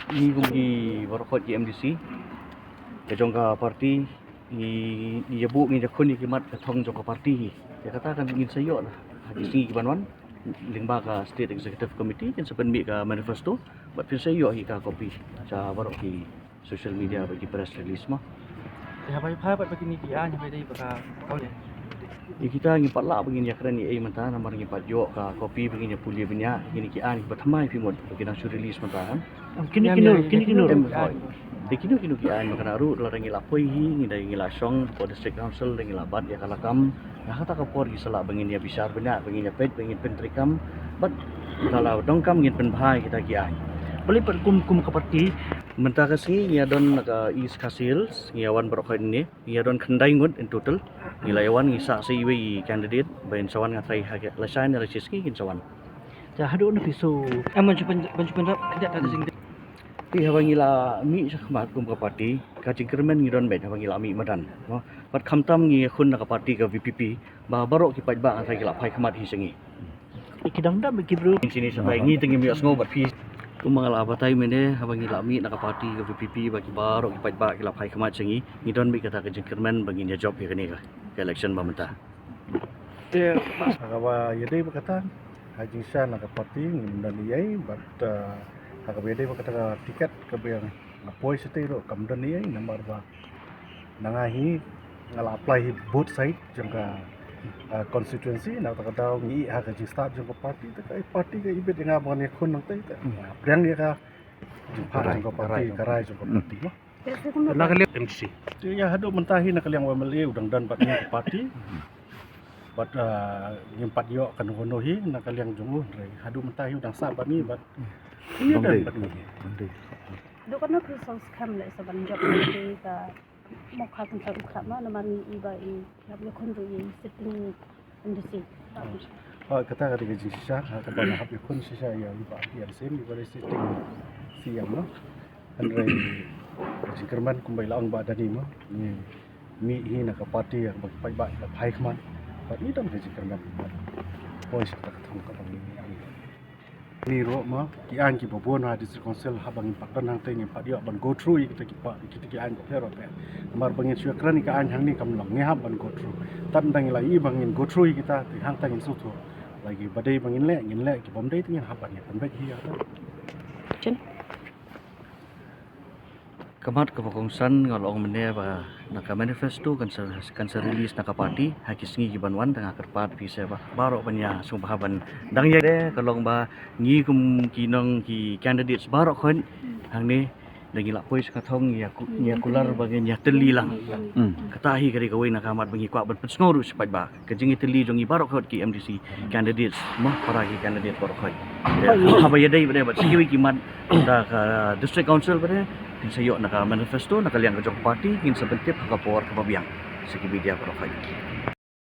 Ni kumgi warokot di MDC. Kejongka parti ni yabu ni jakun ni kimat katong jongka parti. Ya katakan ingin sayok lah. Hadis ni kibanwan lingba ka State Executive Committee kan sepen mi ka manifesto buat pin sayok hi ka kopi. Cha warok ki social media bagi press release mah. Ya bai phai bat begini dia nya bai dei baka kau ni. Kita ngi patla begini ya keren ni mentah namar ngi pat yok ka kopi begini pulia binya gini ki an bathamai pi mod begini su release mentah kan. Kini Dikino ki an makana ru la ngi la poi hi ngi dai ngi la song po district council ngi la bat ya kalakam ya kata ka por gi sala begini ya bisar benya begini pet begini pentrikam bat kalau dongkam ngi pen bhai kita ki an. Boleh kum ke parti. Mentah kasi ngi adon ka East Casils ngi awan berokoi ni ngi adon khandai ngut in total ngi layawan ngi sa si we candidate bain sawan ngatrai ha lasain la siski kin sawan. Ja hadu na piso. Aman cupan rap kedak ada sing. Pi hawangi la mi sakmat kum ka parti ka jingkermen ngi don bet hawangi la mi madan no pat khamtam ngi khun ka parti ka VPP ba barok ki paj ba ngatrai la phai khamat hi sengi. Ikidang dah bagi bro. Sini sampai ngi tengi mi asngo bat pi Kumangal abatai mene habangi lami nak parti ke VPP bagi baru ki pajba ki lapai khamat sengi ni don bi kata ke jengkermen bagi dia job ya kini ke election bamenta. Ya, akawa yadai berkata haji sah nak parti ngindan yai but akawa yadai berkata tiket ke yang ngapoi setiro kamdan yai nomor ba nangahi ngala apply both side jangka constituency nak kata ngi ha ka start jangka parti tak parti ke ibet nga bon yakun nang tai brang dia ka jumpa jangka parti karai jangka parti mah Nak lihat MDC. ya hadu mentahi nak kalian wameli udang dan bat ni parti bat nyempat yo kan honohi nak kalian junggu hadu mentahi udang sabat ni bat iya dan bat ni Duk kan aku sos kam le saban job ni ka mokha kan tak ukra ma naman iba i lab le kon i sitting industry. kata kata gaji sisa kata bana hab yakun sisa ya iba yang same iba sitting siam no andre jingkerman kumbai laang ba dani mo mi hi nak parti yang pai ba pai khman bat ni dam jingkerman voice kata thong ka bang ni ro ma ki an ki bobon ha district council ha bang pak dan hang teng pak dia ban go through kita ki an ko hero pe mar bang su kran ka an hang ni kam long nge ha ban go through tan dang lai bang go through kita ti hang teng su tu lagi badai bang ngin le ki bom dai ti ha ban ya ban baik hi ya Kamat ke pokongsan ngalong mene ba naka manifesto kan sa release naka parti hakis ngi gibanwan tengah kerpat bisa ba barok banya sumbahaban dang ya de kalong ba ngi kum kinong ki candidates barok kon hang ni dangi lapoi sakathong ya kular bagi nya teli lang katahi kari kawai nakamat bagi kwa bat pesngoru sepat ba kejingi teli jongi barok hot ki MDC candidates mah para ki candidate barok hot haba ya dai ba siwi kimat da ka district council ba sayok naka manifesto nakaliang ke jong parti kin sebentip kapor kapabiang segi media barok hot